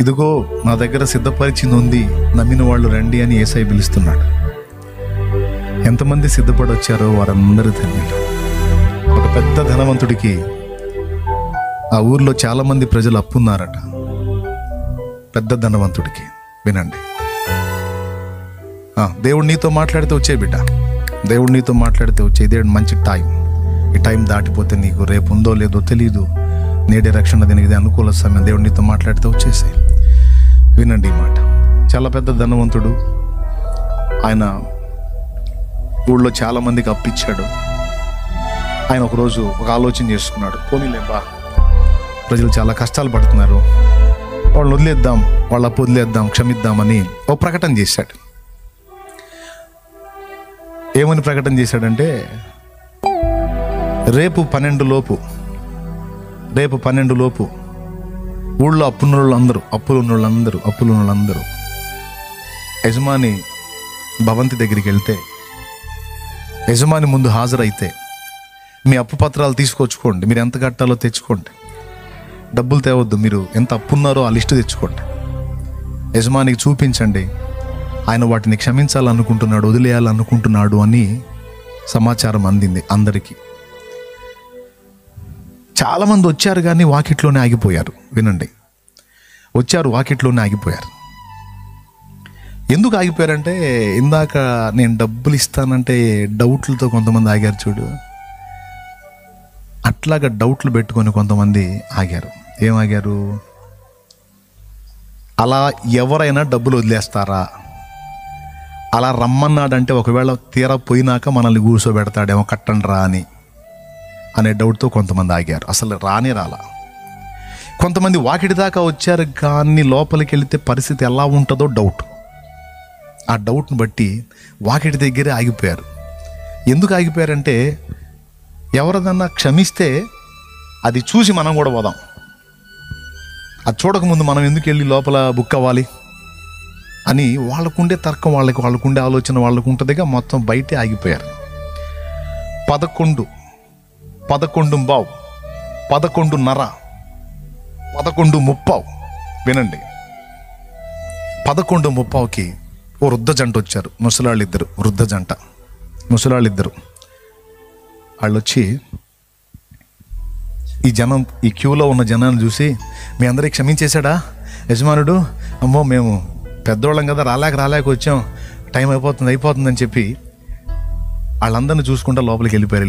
ఇదిగో నా దగ్గర సిద్ధపరిచింది ఉంది, నమ్మిన వాళ్ళు రండి అని యేసయ్య పిలుస్తున్నాడు. ఎంతమంది సిద్ధపడి వచ్చారో వారందరూ ధన్యులు. ఒక పెద్ద ధనవంతుడికి ఆ ఊర్లో చాలామంది ప్రజలు అప్పున్నారట. పెద్ద ధనవంతుడికి. వినండి, దేవుడు నీతో మాట్లాడితే వచ్చే బిడ్డ, దేవుడు నీతో మాట్లాడితే వచ్చే. ఇదే మంచి టైం. ఈ టైం దాటిపోతే నీకు రేపు ఉందో లేదో తెలియదు. నేడే రక్షణ దీనికి అనుకూల సమయం. దేవుడు నీతో మాట్లాడితే వచ్చేసాయి. వినండి ఈ మాట. చాలా పెద్ద ధనవంతుడు. ఆయన ఊళ్ళో చాలామందికి అప్పిచ్చాడు. ఆయన ఒకరోజు ఒక ఆలోచన చేసుకున్నాడు. పోనీలేబ్బా, ప్రజలు చాలా కష్టాలు పడుతున్నారు, వాళ్ళని వదిలేద్దాం, వాళ్ళ అప్పు వదిలేద్దాం, క్షమిద్దామని ఒక ప్రకటన చేశాడు. ఏమని ప్రకటన చేశాడంటే, రేపు 12 లోపు ఊళ్ళో అప్పులు ఉన్నోళ్ళందరూ యజమాని భవంతి దగ్గరికి వెళ్తే, యజమాని ముందు హాజరైతే మీ అప్పు పత్రాలు తీసుకొచ్చుకోండి, మీరు ఎంత కట్టాలో తెచ్చుకోండి, డబ్బులు తేవద్దు, మీరు ఎంత అప్పున్నారో ఆ లిస్టు తెచ్చుకోండి, యజమానికి చూపించండి, ఆయన వాటిని క్షమించాలనుకుంటున్నాడు, వదిలేయాలనుకుంటున్నాడు అని సమాచారం అందింది అందరికీ. చాలామంది వచ్చారు కానీ వాకిట్లోనే ఆగిపోయారు. వినండి, వచ్చారు, వాకిట్లోనే ఆగిపోయారు. ఎందుకు ఆగిపోయారంటే, ఇందాక నేను డబ్బులు ఇస్తానంటే డౌట్లతో కొంతమంది ఆగారు చూడు, అట్లాగా డౌట్లు పెట్టుకొని కొంతమంది ఆగారు. ఏమాగారు? అలా ఎవరైనా డబ్బులు వదిలేస్తారా? అలా రమ్మన్నాడంటే ఒకవేళ తీరా పోయినాక మనల్ని కూర్చోబెడతాడేమో, కట్టండి రా అనే డౌట్తో కొంతమంది ఆగారు. అసలు రాలా. కొంతమంది వాకిటి దాకా వచ్చారు కానీ లోపలికి వెళితే పరిస్థితి ఎలా ఉంటుందో డౌట్. ఆ డౌట్ని బట్టి వాకిటి దగ్గరే ఆగిపోయారు. ఎందుకు ఆగిపోయారంటే, ఎవరిదన్నా క్షమిస్తే అది చూసి మనం కూడా పోదాం, అది చూడకముందు మనం ఎందుకు వెళ్ళి లోపల బుక్ అవ్వాలి అని వాళ్ళకుండే తర్కం, వాళ్ళకుండే ఆలోచన వాళ్ళకు ఉంటుందిగా. మొత్తం బయటే ఆగిపోయారు. 11, 11:15, 11:30, 11:30. వినండి, 11:30కి ఓ వృద్ధ జంట వచ్చారు. ముసలాళ్ళిద్దరు. వాళ్ళు వచ్చి ఈ క్యూలో ఉన్న జనాన్ని చూసి, మీ అందరికీ క్షమించేశాడా యజమానుడు? అమ్మో, మేము పెద్దోళ్ళం కదా, రాలేక వచ్చాం, టైం అయిపోతుందని చెప్పి వాళ్ళందరినీ చూసుకుంటా లోపలికి వెళ్ళిపోయారు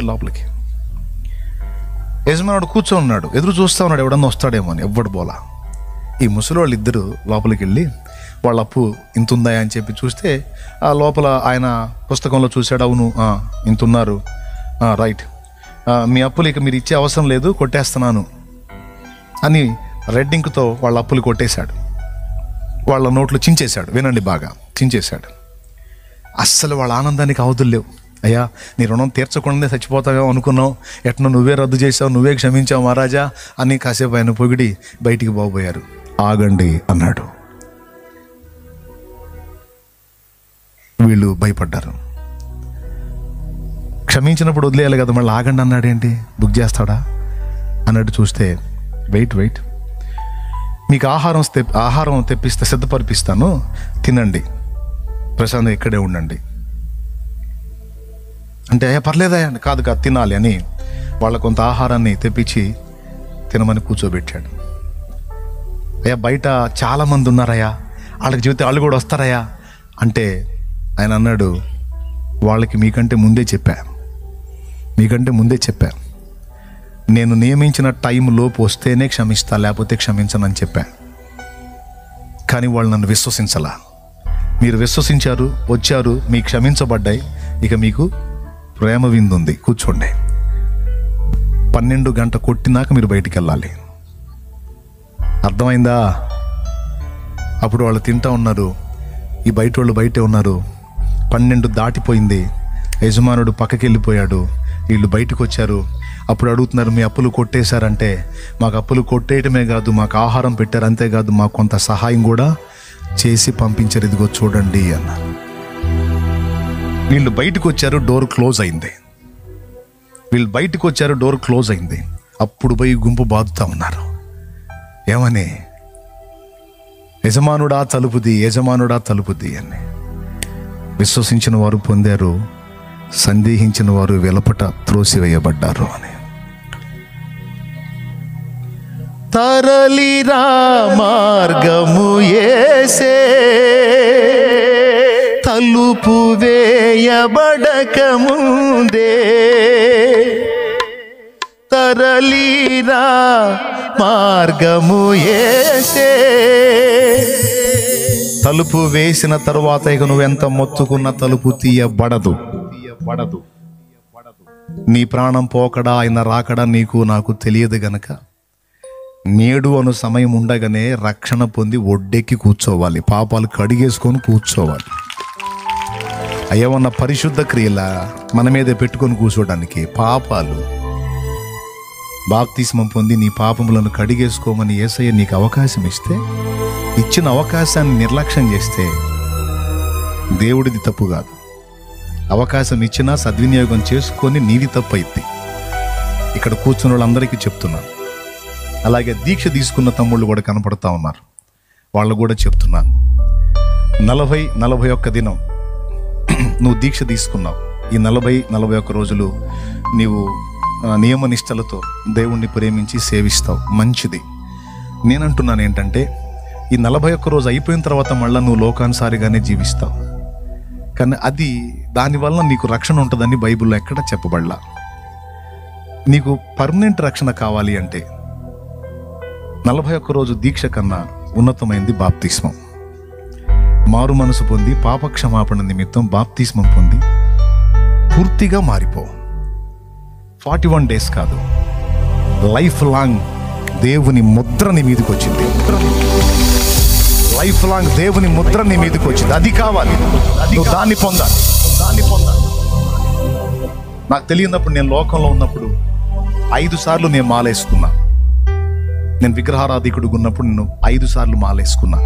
లోపలికి. యజమానుడు కూర్చొని ఉన్నాడు, ఎదురు చూస్తూ ఉన్నాడు ఎవడన్నా వస్తాడేమో అని. ఎవ్వడు బోలా. ఈ ముసలివాళ్ళు ఇద్దరు లోపలికి వెళ్ళి వాళ్ళ అప్పు ఇంత ఉందా అని చెప్పి చూస్తే, ఆ లోపల ఆయన పుస్తకంలో చూశాడు. అవును, ఇంత ఉన్నారు, రైట్, మీ అప్పులు ఇక మీరు ఇచ్చే అవసరం లేదు, కొట్టేస్తున్నాను అని రెడ్ ఇంక్తో వాళ్ళ అప్పులు కొట్టేశాడు. వాళ్ళ నోట్లు చించేశాడు. వినండి, బాగా చించేశాడు. అస్సలు వాళ్ళ ఆనందానికి అవధులు లేవు. అయ్యా, నీ రుణం తీర్చకుండానే చచ్చిపోతావేమో అనుకున్నావు, ఎట్నో నువ్వే రద్దు చేసావు, నువ్వే క్షమించావు మహారాజా అని కాసేపు ఆయన పొగిడి బయటికి బాగుపోయారు. ఆగండి అన్నాడు. వీళ్ళు భయపడ్డారు. క్షమించినప్పుడు వదిలేయాలి కదా, మళ్ళీ ఆగండి అన్నాడేంటి, బుక్ చేస్తాడా అన్నట్టు చూస్తే, వెయిట్, మీకు ఆహారం తెప్పిస్తే సిద్ధపరిపిస్తాను, తినండి, ప్రశాంతం ఇక్కడే ఉండండి అంటే, పర్లేదా? కాదు తినాలి అని వాళ్ళ కొంత ఆహారాన్ని తెప్పించి తినమని కూర్చోబెట్టాడు. అయ్యా, బయట చాలామంది ఉన్నారయ్యా, వాళ్ళకి చెబితే వాళ్ళు కూడా వస్తారయ్యా అంటే ఆయన అన్నాడు, వాళ్ళకి మీకంటే ముందే చెప్పా, నేను నియమించిన టైంలోపు వస్తేనే క్షమిస్తా, లేకపోతే క్షమించనని చెప్పా. కానీ వాళ్ళు నన్ను విశ్వసించలా. మీరు విశ్వసించారు, వచ్చారు, మీకు క్షమించబడ్డాయి, ఇక మీకు ప్రేమ విందుంది, కూర్చోండి. 12 గంట కొట్టినాక మీరు బయటికి వెళ్ళాలి. అర్థమైందా? అప్పుడు వాళ్ళు తింటా ఉన్నారు, ఈ బయట వాళ్ళు బయటే ఉన్నారు. 12 దాటిపోయింది, యజమానుడు పక్కకి వెళ్ళిపోయాడు, వీళ్ళు బయటకు వచ్చారు. అప్పుడు అడుగుతున్నారు, మీ అప్పులు కొట్టేశారంటే, మాకు అప్పులు కొట్టేయటమే కాదు, మాకు ఆహారం పెట్టారు, అంతేకాదు మాకు కొంత సహాయం కూడా చేసి పంపించారు, ఇదిగో చూడండి అన్నారు. వీళ్ళు బయటకు వచ్చారు, డోర్ క్లోజ్ అయింది. అప్పుడు పోయి గుంపు బాదుతూ ఉన్నారు. ఏమని? యజమానుడా తలుపుది, యజమానుడా తలుపుది అని. విశ్వసించిన వారు పొందారు, సందేహించిన వారు వెలుపట త్రోసివేయబడ్డారు అని. తరలిరా మార్గము యేసే, తలుపు వేయబడక ముందే. తరలిరా మార్గము యేసే, తలుపు వేసిన తరువాత ఇక నువ్వెంత మొత్తుకున్న తలుపు తీయబడదు. నీ ప్రాణం పోకడా ఆయన రాకడా నీకు నాకు తెలియదు గనక నేడు అను సమయం ఉండగానే రక్షణ పొంది ఒడ్డెక్కి కూర్చోవాలి, పాపాలు కడిగేసుకొని కూర్చోవాలి. అయ్యవన్న పరిశుద్ధ క్రియల మన మీదే పెట్టుకొని కూర్చోడానికి పాపాలు. బాప్తిస్మం పొంది నీ పాపములను కడిగేసుకోమని యేసయ్య నీకు అవకాశం ఇస్తే, ఇచ్చిన అవకాశాన్ని నిర్లక్ష్యం చేస్తే దేవుడిది తప్పు కాదు. అవకాశం ఇచ్చినా సద్వినియోగం చేసుకొని నీది తప్పు అయింది. ఇక్కడ కూర్చున్న వాళ్ళందరికీ చెప్తున్నాను. అలాగే దీక్ష తీసుకున్న తమ్ముళ్ళు కూడా కనపడుతూ ఉన్నారు, వాళ్ళు కూడా చెప్తున్నాను. 40-41 దినం నువ్వు దీక్ష తీసుకున్నావు. ఈ 40-41 రోజులు నీవు నియమనిష్టలతో దేవుణ్ణి ప్రేమించి సేవిస్తావు, మంచిది. నేనంటున్నాను ఏంటంటే, ఈ 41 రోజు అయిపోయిన తర్వాత మళ్ళీ నువ్వు లోకానుసారిగానే జీవిస్తావు. కానీ అది దానివల్ల నీకు రక్షణ ఉంటుందని బైబిల్లో ఎక్కడ చెప్పబడలా. నీకు పర్మనెంట్ రక్షణ కావాలి అంటే 41 రోజు దీక్ష కన్నా ఉన్నతమైంది బాప్తిస్మం. మారు మనసు పొంది పాపక్షమాపణ నిమిత్తం బాప్తిస్మం పొంది పూర్తిగా మారిపో. 41 డేస్ కాదు, లైఫ్ లాంగ్ దేవుని ముద్ర నీ మీదకి వచ్చింది. లైఫ్ లాంగ్ దేవుని ముద్ర నీ మీదకి వచ్చింది. అది కావాలి, నువ్వు దాన్ని పొందాలి. నాకు తెలియనప్పుడు, నేను లోకంలో ఉన్నప్పుడు 5 సార్లు నేను మాలేసుకున్నా. నేను విగ్రహారాధికుడిగా ఉన్నప్పుడు నేను 5 సార్లు మాలేసుకున్నా.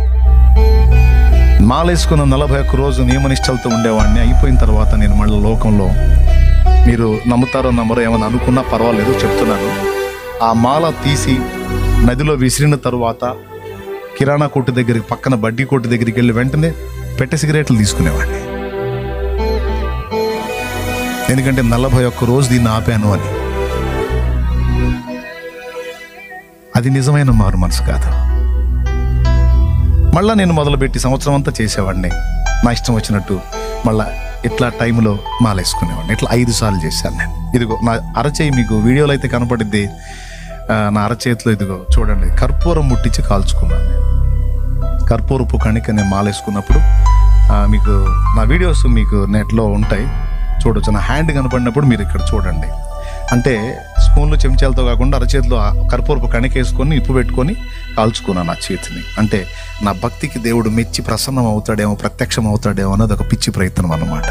మాలేసుకున్న 41 రోజు నియమనిష్టలతో ఉండేవాడిని. అయిపోయిన తర్వాత నేను మళ్ళీ లోకంలో, మీరు నమ్ముతారో నమ్మరో ఏమని అనుకున్నా పర్వాలేదు, చెప్తున్నాను. ఆ మాల తీసి నదిలో విసిరిన తరువాత కిరాణా కొట్టు దగ్గరికి, పక్కన బడ్డీ కొట్టు దగ్గరికి వెళ్ళి వెంటనే పెట్టె సిగరెట్లు తీసుకునేవాడిని. ఎందుకంటే 41 రోజు దీన్ని ఆపాను అని. అది నిజమైన మారు మనసు కాదు. మళ్ళా నేను మొదలుపెట్టి సంవత్సరం అంతా చేసేవాడిని, నా ఇష్టం వచ్చినట్టు. మళ్ళా ఇట్లా టైంలో మాలేసుకునేవాడిని. ఇట్లా 5 సార్లు చేశాను నేను. ఇదిగో నా అరచేయి, మీకు వీడియోలో అయితే కనపడిద్ది. నా అరచేతిలో ఇదిగో చూడండి, కర్పూరం ముట్టించి కాల్చుకున్నాను. కర్పూరపు కణిక నేను మాలేసుకున్నప్పుడు మీకు నా వీడియోస్ మీకు నెట్లో ఉంటాయి, చూడొచ్చు. నా హ్యాండ్ కనపడినప్పుడు మీరు ఇక్కడ చూడండి. అంటే స్పూన్లు చెంచాలతో కాకుండా అరచేతిలో కర్పూరపు కణిక వేసుకొని ఇప్పు పెట్టుకొని కాల్చుకున్నాను నా చేతిని. అంటే నా భక్తికి దేవుడు మెచ్చి ప్రసన్నం అవుతాడేమో, ప్రత్యక్షం అవుతాడేమో అన్నది ఒక పిచ్చి ప్రయత్నం అన్నమాట.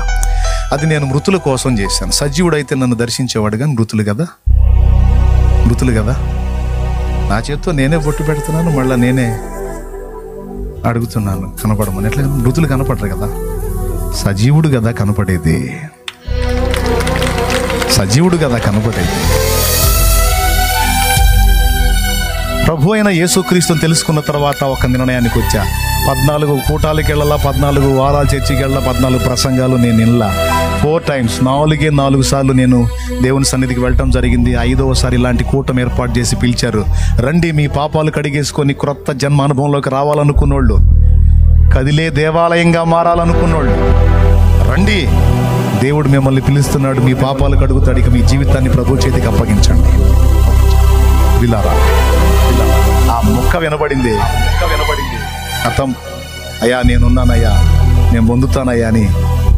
అది నేను మృతుల కోసం చేశాను. సజీవుడైతే నన్ను దర్శించేవాడు, కానీ మృతులు కదా. నా చేతితో నేనే బొట్టు పెడుతున్నాను, మళ్ళీ నేనే అడుగుతున్నాను కనపడమని. ఎట్లా? మృతులు కనపడరు కదా, సజీవుడు కదా కనపడేది. ప్రభు అయిన యేసుక్రీస్తుని తెలుసుకున్న తర్వాత ఒక నిర్ణయానికి వచ్చా. 14 కూటాలకి వెళ్ళాలా, 14 వారాలు చర్చికి వెళ్ళాలా, 14 ప్రసంగాలు నేను వినలా. 4 times, 4 సార్లు నేను దేవుని సన్నిధికి వెళ్ళటం జరిగింది. 5వసారి ఇలాంటి కూటం ఏర్పాటు చేసి పిలిచారు. రండి, మీ పాపాలు కడిగేసుకొని క్రొత్త జన్మ అనుభవంలోకి రావాలనుకున్నోళ్ళు, కదిలే దేవాలయంగా మారాలనుకున్నోళ్ళు రండి, దేవుడు మిమ్మల్ని పిలుస్తున్నాడు, మీ పాపాలు కడుగుతాడు, ఇక మీ జీవితాన్ని ప్రభు చేతికి అప్పగించండి. విలారా, ఆ ముక్క వినబడింది. అర్థం, అయ్యా నేనున్నానయ్యా, నేను పొందుతానయ్యా అని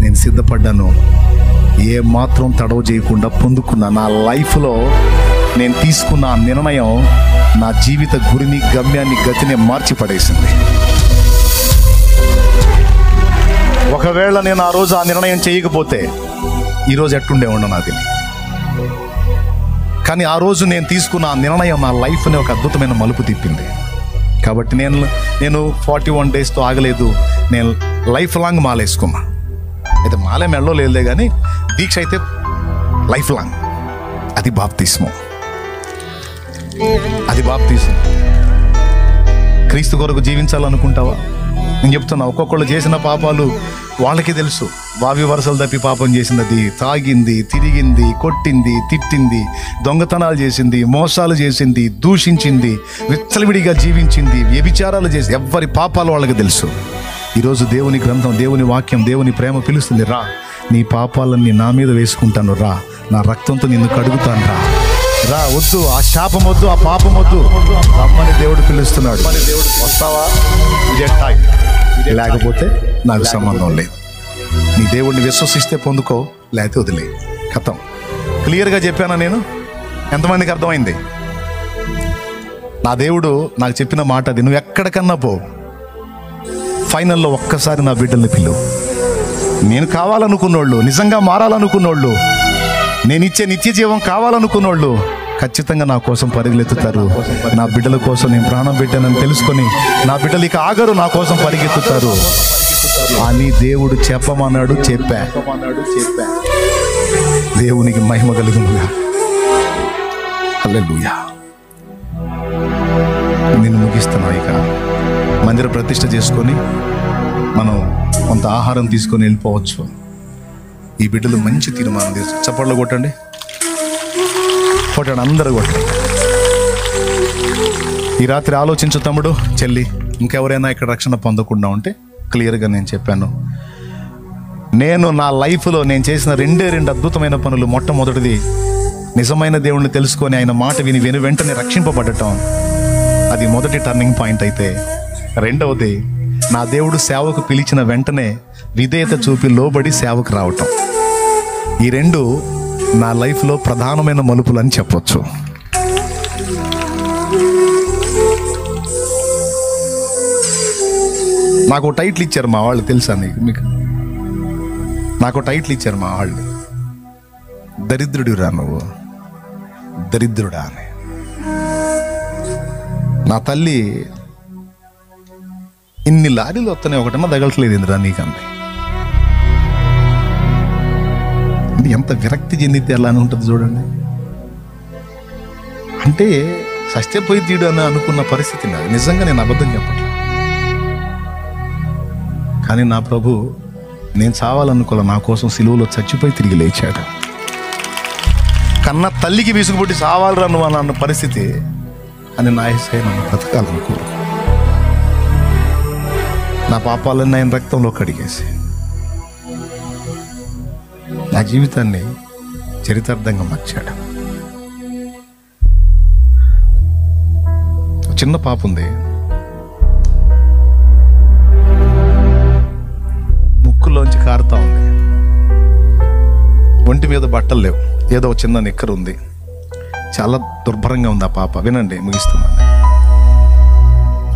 నేను సిద్ధపడ్డాను. ఏ మాత్రం తడవ చేయకుండా పొందుకున్నా. నా లైఫ్లో నేను తీసుకున్న ఆ నిర్ణయం నా జీవిత గురిని, గమ్యాన్ని, గతిని మార్చి పడేసింది. ఒకవేళ నేను ఆ రోజు ఆ నిర్ణయం చేయకపోతే ఈరోజు ఎట్టుండేవాడు నాది. కానీ ఆ రోజు నేను తీసుకున్న ఆ నిర్ణయం నా లైఫ్ని ఒక అద్భుతమైన మలుపు తిప్పింది. కాబట్టి నేను 41 డేస్తో ఆగలేదు, నేను లైఫ్ లాంగ్ మాలేసుకున్నా. అయితే మాలే మెళ్ళో లేదులే, కానీ దీక్ష అయితే లైఫ్ లాంగ్. అది బాప్తిస్మం. క్రీస్తు కొరకు జీవించాలనుకుంటావా? నేను చెప్తున్నా, ఒక్కొక్కళ్ళు చేసిన పాపాలు వాళ్ళకి తెలుసు. వావి వరసలు తప్పి పాపం చేసినది, తాగింది, తిరిగింది, కొట్టింది, తిట్టింది, దొంగతనాలు చేసింది, మోసాలు చేసింది, దూషించింది, విచ్చలవిడిగా జీవించింది, వ్యభిచారాలు చేసి, ఎవ్వరి పాపాలు వాళ్ళకి తెలుసు. ఈరోజు దేవుని గ్రంథం, దేవుని వాక్యం, దేవుని ప్రేమ పిలుస్తుంది, రా నీ పాపాలన్నీ నా మీద వేసుకుంటాను, రా నా రక్తంతో నిన్ను కడుగుతాను, రా రా. వద్దు, ఆ శాపం వద్దు, ఆ పాపం వద్దు, రమ్మని దేవుడు పిలుస్తున్నాడు. వస్తావా? ఇదే టైం, లేకపోతే నాకు సంబంధం లేదు. నీ దేవుడిని విశ్వసిస్తే పొందుకో, లేకపోతే వదిలే. కథం. క్లియర్గా చెప్పానా నేను? ఎంతమందికి అర్థమైంది? నా దేవుడు నాకు చెప్పిన మాట అది. నువ్వు ఎక్కడికన్నా పో, ఫైనల్లో ఒక్కసారి నా బిడ్డల్ని పిలువు. నేను కావాలనుకున్నోళ్ళు, నిజంగా మారాలనుకున్నోళ్ళు, నేను ఇచ్చే నిత్య జీవం కావాలనుకున్నోళ్ళు ఖచ్చితంగా నా కోసం పరిగెత్తుతారు. నా బిడ్డల కోసం నేను ప్రాణం పెట్టానని తెలుసుకొని నా బిడ్డలు ఇక ఆగరు, నా కోసం పరిగెత్తుతారు అని దేవుడు చెప్పమన్నాడు. చెప్పా. దేవునికి మహిమ కలుగునుగా. హల్లెలూయా. నేను ముగిస్తున్నా. ఇక మందిర ప్రతిష్ఠ చేసుకొని మనం కొంత ఆహారం తీసుకొని వెళ్ళిపోవచ్చు. ఈ బిడ్డలు మంచి తీర్మానం చేసి చప్పట్లు కొట్టండి, కొట్టండి, అందరూ కొట్టండి. ఈ రాత్రి ఆలోచించు తమ్ముడు, చెల్లి, ఇంకెవరైనా ఇక్కడ రక్షణ పొందకుండా ఉంటే క్లియర్గా నేను చెప్పాను. నేను నా లైఫ్లో నేను చేసిన రెండు అద్భుతమైన పనులు. మొట్టమొదటిది, నిజమైన దేవుణ్ణి తెలుసుకొని ఆయన మాట విని వెంటనే రక్షింపబడటం. అది మొదటి టర్నింగ్ పాయింట్ అయితే, రెండవది నా దేవుడు సేవకు పిలిచిన వెంటనే విధేయత చూపి లోబడి సేవకు రావటం. ఈ రెండు నా లైఫ్లో ప్రధానమైన మలుపులు అని చెప్పొచ్చు. నాకు టైటిల్ ఇచ్చారు మా వాళ్ళు, తెలుసా మీకు? నాకు టైటిల్ ఇచ్చారు మా వాళ్ళు, దరిద్రుడిరా నువ్వు, దరిద్రుడా అని. నా తల్లి ఇన్ని లారీలు వస్తున్నాయి, ఒకటన్నా తగలట్లేదు ఇంద్రా నీకంది. ఎంత విరక్తి చెందితే ఎలా అని ఉంటుంది చూడండి. అంటే సత్యపోయి తీడు అని అనుకున్న పరిస్థితి నాది. నిజంగా నేను అబద్ధం చెప్పట్లేదు. కానీ నా ప్రభు నేను చావాలనుకోలే, నా కోసం సిలువలో చచ్చిపోయి తిరిగి లేచాడు. కన్న తల్లికి విసుగుబుట్టి చావాలరా నువ్వు అన్న పరిస్థితి అని నా యేసయ్య నన్ను బ్రతకాలనుకో. నా పాపాలన్నీ ఆయన రక్తంలో కడిగేసి నా జీవితాన్ని చరితార్థంగా మార్చాడు. చిన్న పాప ఉంది, ముక్కులోంచి కారుతా ఉంది, ఒంటి మీద బట్టలు లేవు, ఏదో చిన్న నిక్కరు ఉంది, చాలా దుర్భరంగా ఉంది ఆ పాప. వినండి, ముగిస్తున్నాను.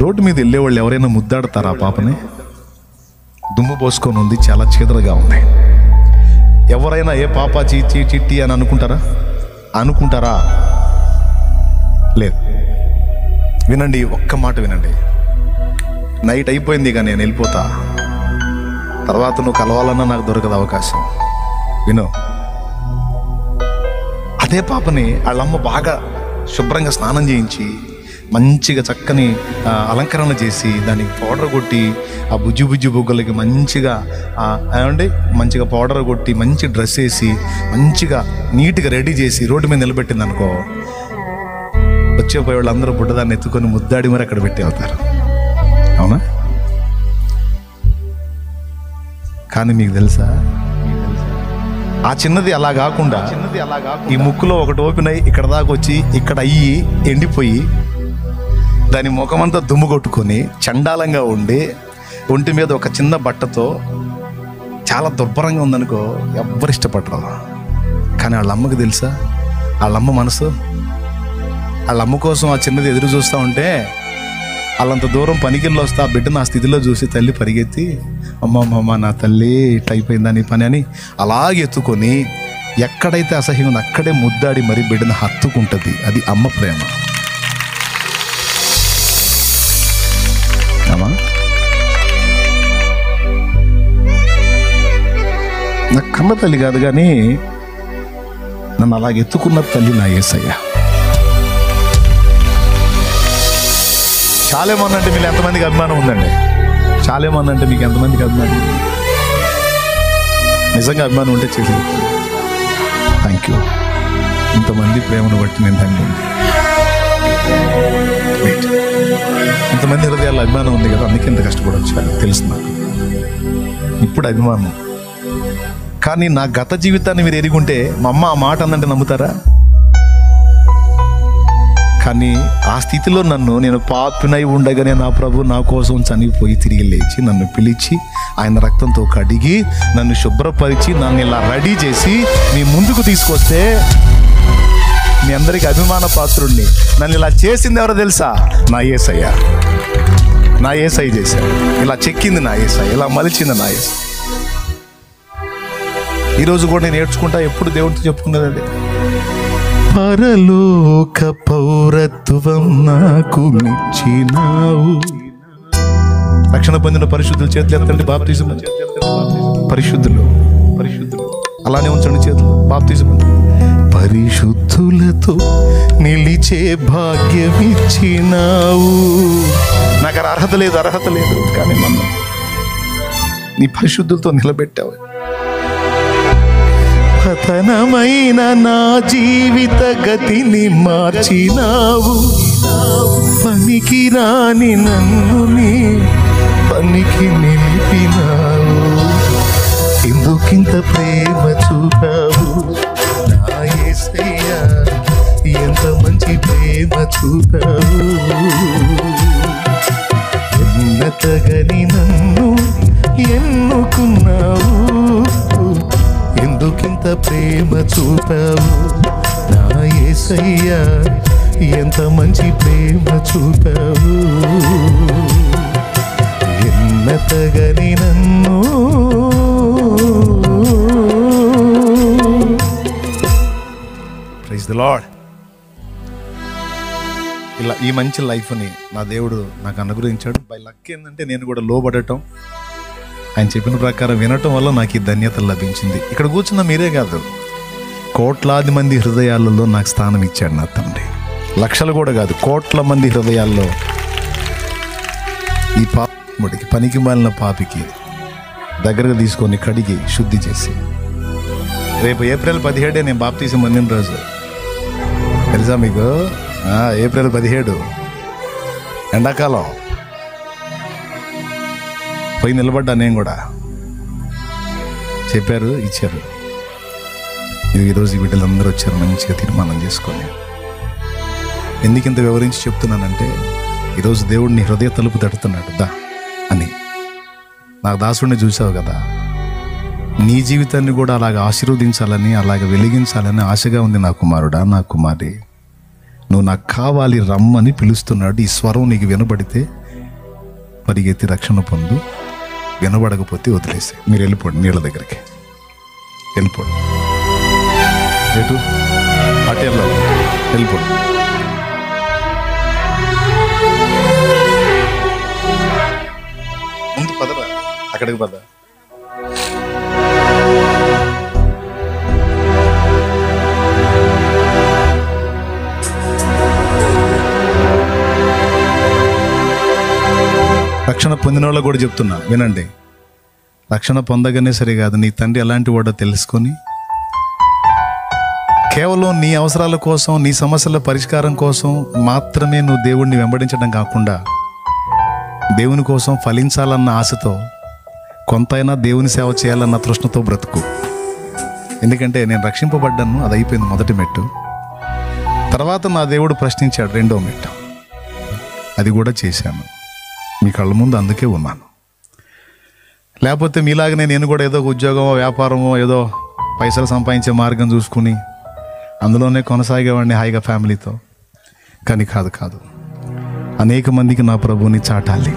రోడ్డు మీద వెళ్ళేవాళ్ళు ఎవరైనా ముద్దాడతారా ఆ పాపని? దుమ్ము పోసుకొని ఉంది, చాలా చీదరగా ఉంది. ఎవరైనా ఏ పాప చీచి చిట్టి అని అనుకుంటారా? లేదు. వినండి, ఒక్క మాట వినండి. నైట్ అయిపోయింది, ఇక నేను వెళ్ళిపోతా, తర్వాత నువ్వు కలవాలన్నా నాకు దొరకదు అవకాశం. విను, అదే పాపని వాళ్ళమ్మ బాగా శుభ్రంగా స్నానం చేయించి మంచిగా చక్కని అలంకరణ చేసి దానికి పౌడర్ కొట్టి ఆ బుజ్జి బుగ్గలకి మంచిగా ఏమండి మంచిగా పౌడర్ కొట్టి మంచి డ్రెస్ వేసి మంచిగా నీట్గా రెడీ చేసి రోడ్డు మీద నిలబెట్టింది అనుకో, వచ్చేపోయే వాళ్ళు అందరూ బుడ్డదాన్ని ఎత్తుకొని ముద్దాడి మరి అక్కడ పెట్టి వెళ్తారు. అవునా? కానీ మీకు తెలుసా, ఆ చిన్నది అలా కాకుండా ఈ ముక్కులో ఒకటి ఓపెన్ అయ్యి ఇక్కడ దాకా వచ్చి ఇక్కడ అయ్యి ఎండిపోయి దాని ముఖమంతా దుమ్ము కొట్టుకొని చండాలంగా ఉండి ఒంటి మీద ఒక చిన్న బట్టతో చాలా దుర్భరంగా ఉందనుకో, ఎవ్వరు ఇష్టపడరు. కానీ వాళ్ళ అమ్మకి తెలుసా, వాళ్ళమ్మ మనసు, వాళ్ళ అమ్మ కోసం ఆ చిన్నది ఎదురు చూస్తూ ఉంటే వాళ్ళంత దూరం పనికిళ్ళు వస్తే ఆ బిడ్డను ఆ స్థితిలో చూసి తల్లి పరిగెత్తి అమ్మమ్మ నా తల్లి ఇట్లా అయిపోయిందని పని అని అలాగే ఎత్తుకొని ఎక్కడైతే అసహ్యం ఉందో అక్కడే ముద్దాడి మరి బిడ్డను హత్తుకుంటుంది. అది అమ్మ ప్రేమ. నా కన్న తల్లి కాదు కానీ నన్ను అలాగే ఎత్తుకున్న తల్లి నా యేసయ్య. చాలేమన్నా అంటే మీకు ఎంతమందికి అభిమానం ఉందండి? చాలేమన్నా అంటే మీకు ఎంతమందికి అభిమానం ఉంది? నిజంగా అభిమానం ఉంటే చేసి థ్యాంక్ యూ. ఇంతమంది ప్రేమను బట్టి నేను థ్యాంక్. ఇంతమంది హృదయాల్లో అభిమానం ఉంది కదా, అందుకే ఇంత కష్టపడవచ్చు తెలుసు నాకు. ఇప్పుడు అభిమానం. కానీ నా గత జీవితాన్ని మీరు ఎరుగుంటే మా అమ్మ ఆ మాట అందంటే నమ్ముతారా? కానీ ఆ స్థితిలో నేను పాపినై ఉండగానే నా ప్రభు నా కోసం చనిపోయి తిరిగి లేచి నన్ను పిలిచి ఆయన రక్తంతో కడిగి నన్ను శుభ్రపరిచి నన్ను ఇలా రెడీ చేసి మీ ముందుకు తీసుకొస్తే మీ అందరికీ అభిమాన పాత్రుణ్ణి. నన్ను ఇలా చేసింది ఎవరో తెలుసా? నా యేసయ్య. నా యేసయ్య చేశాడు. ఇలా చెక్కింది నా యేసయ్య, ఇలా మలిచింది నా యేసయ్య. ఈరోజు కూడా నేను నేర్చుకుంటా, ఎప్పుడు దేవుడితో చెప్పుకున్నది అదే. పరలోక పౌరత్వం నాకు నిచ్చినావు. రక్షణ పొందిన పరిశుద్ధులు చేతులు ఎత్తండి. బాప్తిజం. పరిశుద్ధులు అలానే ఉంచండి చేతులు. బాప్తిజం. పరిశుద్ధులతో నిలిచే భాగ్యమిచ్చినావు. నాకు అర్హత లేదు కానీ నన్ను నీ పరిశుద్ధులతో నిలబెట్టావు. పతనమైన నా జీవిత గతిని మార్చినావు. పనికి రాని నన్ను నీ పనికి నిలిపినావు. ఎందుకింత ప్రేమ చూపావు నా యేసయ్యా, ఎంత మంచి ప్రేమ చూపావు. ఎన్నతగని నన్ను ఎన్నుకున్నావు. ఎందుకింత ప్రేమ చూపావు నా యేసయ్యా, ఎంత మంచి ప్రేమ చూపావు. ఎన్నతగని నన్ను. Praise the Lord. ఇలా ఈ మంచి లైఫ్ని నా దేవుడు నాకు అనుగ్రహించాడు. బై లక్ ఏంటంటే నేను కూడా లోబడటం, ఆయన చెప్పిన ప్రకారం వినటం వల్ల నాకు ఈ ధన్యత లభించింది. ఇక్కడ కూర్చున్న మీరే కాదు, కోట్లాది మంది హృదయాలలో నాకు స్థానం ఇచ్చాడు నా తండ్రి. లక్షలు కూడా కాదు, కోట్ల మంది హృదయాల్లో ఈ పాపికి, పనికి మాలిన పాపికి దగ్గరగా తీసుకొని కడిగి శుద్ధి చేసి, రేపు ఏప్రిల్ 17 నేను బాప్తీసం పొందిన రోజు తెలుసా మీకు? ఏప్రిల్ 17 ఎండాకాలం పోయి నిలబడ్డా. నేను కూడా చెప్పారు, ఇచ్చారు. ఈరోజు ఈ బిడ్డలందరూ వచ్చారు మంచిగా తీర్మానం చేసుకొని. ఎందుకు ఇంత వివరించి చెప్తున్నానంటే, ఈరోజు దేవుడిని హృదయ తలుపు తడుతున్నాడు దా అని. నాకు దాసుడిని చూసావు కదా, నీ జీవితాన్ని కూడా అలాగ ఆశీర్వదించాలని, అలాగ వెలిగించాలని ఆశగా ఉంది నా కుమారుడా, నా కుమారి. నువ్వు నాకు కావాలి రమ్మని పిలుస్తున్నాడు. ఈ స్వరం నీకు వినబడితే పరిగెత్తి రక్షణ పొందు, వినబడకపోతే వదిలేసి మీరు వెళ్ళిపోండి. నీళ్ళ దగ్గరికి వెళ్ళిపోండి. ఎటు అటెల్లో వెళ్ళిపోండి. ముందు పదరా, అక్కడికి పద. రక్షణ పొందిన వాళ్ళకు కూడా చెప్తున్నా, వినండి. రక్షణ పొందగానే సరే కాదు, నీ తండ్రి ఎలాంటి వాడో తెలుసుకొని కేవలం నీ అవసరాల కోసం, నీ సమస్యల పరిష్కారం కోసం మాత్రమే నువ్వు దేవుణ్ణి వెంబడించడం కాకుండా, దేవుని కోసం ఫలించాలన్న ఆశతో, కొంతైనా దేవుని సేవ చేయాలన్న తృష్ణతో బ్రతుకు. ఎందుకంటే నేను రక్షింపబడ్డాను, అది అయిపోయింది మొదటి మెట్టు. తర్వాత నా దేవుడు ప్రశ్నించాడు రెండో మెట్టు, అది కూడా చేశాను. మీ కళ్ళ ముందు అందుకే ఉన్నాను. లేకపోతే మీలాగనే నేను కూడా ఏదో ఉద్యోగమో వ్యాపారమో ఏదో పైసలు సంపాదించే మార్గం చూసుకుని అందులోనే కొనసాగేవాడిని హాయిగా ఫ్యామిలీతో. కానీ కాదు, అనేక మందికి నా ప్రభువుని చాటాలి.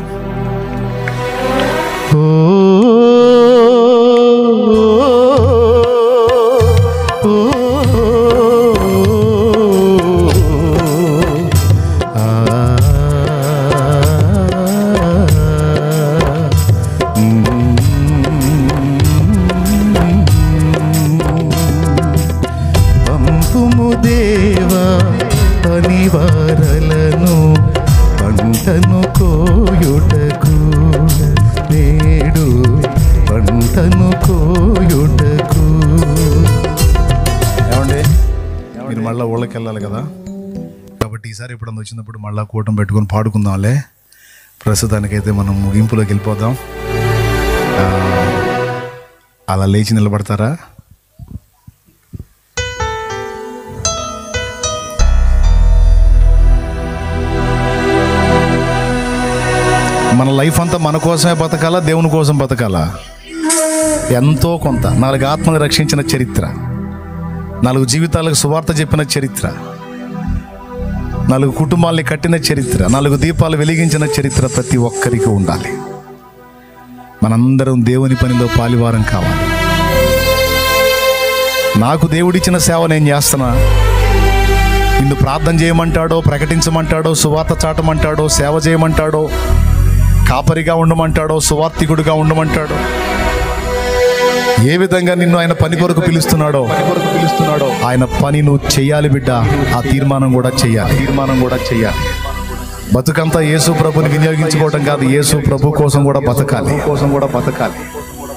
పంటను కోయుటకు, నేడు పంటను కోయుటకు. ఏమండి, మీరు మళ్ళీ ఊళ్ళకి వెళ్ళాలి కదా, కాబట్టి ఈసారి ఎప్పుడన్నా వచ్చినప్పుడు మళ్ళీ కూటం పెట్టుకొని పాడుకుందాంలే. ప్రస్తుతానికైతే మనం ముగింపులోకి వెళ్ళిపోదాం. అలా లేచి నిలబడతారా? మన లైఫ్ అంతా మన కోసమే బతకాలా, దేవుని కోసం బతకాలా? ఎంతో కొంత 4 ఆత్మలు రక్షించిన చరిత్ర, 4 జీవితాలకు సువార్త చెప్పిన చరిత్ర, 4 కుటుంబాల్ని కట్టిన చరిత్ర, 4 దీపాలు వెలిగించిన చరిత్ర ప్రతి ఒక్కరికి ఉండాలి. మనందరం దేవుని పనిలో పాలివారం కావాలి. నాకు దేవుడిచ్చిన సేవ నేను చేస్తున్నా. నిన్ను ప్రార్థన చేయమంటాడో, ప్రకటించమంటాడో, సువార్త చాటమంటాడో, సేవ చేయమంటాడో, కాపరిగా ఉండమంటాడో, సువార్తికుడిగా ఉండమంటాడో, ఏ విధంగా నిన్ను ఆయన పని కొరకు పిలుస్తున్నాడో ఆయన పని నువ్వు చెయ్యాలి బిడ్డ. ఆ తీర్మానం కూడా చెయ్యాలి. బతుకంతా యేసు ప్రభుని వినియోగించుకోవడం కాదు, యేసు ప్రభు కోసం కూడా బతకాలి.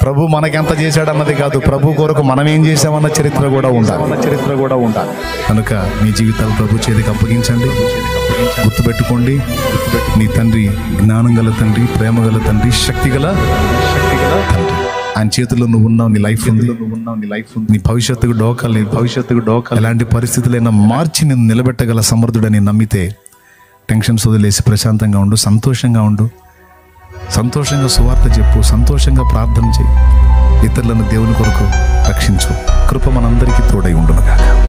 ప్రభు మనకెంత చేశాడన్నది కాదు, ప్రభు కొరకు మనం ఏం చేసామన్న చరిత్ర కూడా ఉండాలి. కనుక మీ జీవితాలు ప్రభు చేతికి అప్పగించండి. గుర్తుపెట్టుకోండి, నీ తండ్రి జ్ఞానం గల తండ్రి, ప్రేమ గల తండ్రి, శక్తి గల తండ్రి. ఆయన చేతుల్లో నువ్వు ఉన్నావు, నీ లైఫ్ ఉంది, నీ భవిష్యత్తుకు డోకాలు. ఎలాంటి పరిస్థితులైనా మార్చి నిన్ను నిలబెట్టగల సమర్థుడని నమ్మితే టెన్షన్స్ వదిలేసి ప్రశాంతంగా ఉండు, సంతోషంగా ఉండు, సంతోషంగా సువార్త చెప్పు, సంతోషంగా ప్రార్థన చేయి, ఇతరులను దేవుని కొరకు రక్షించు. కృప మనందరికీ తోడై ఉండును గాక.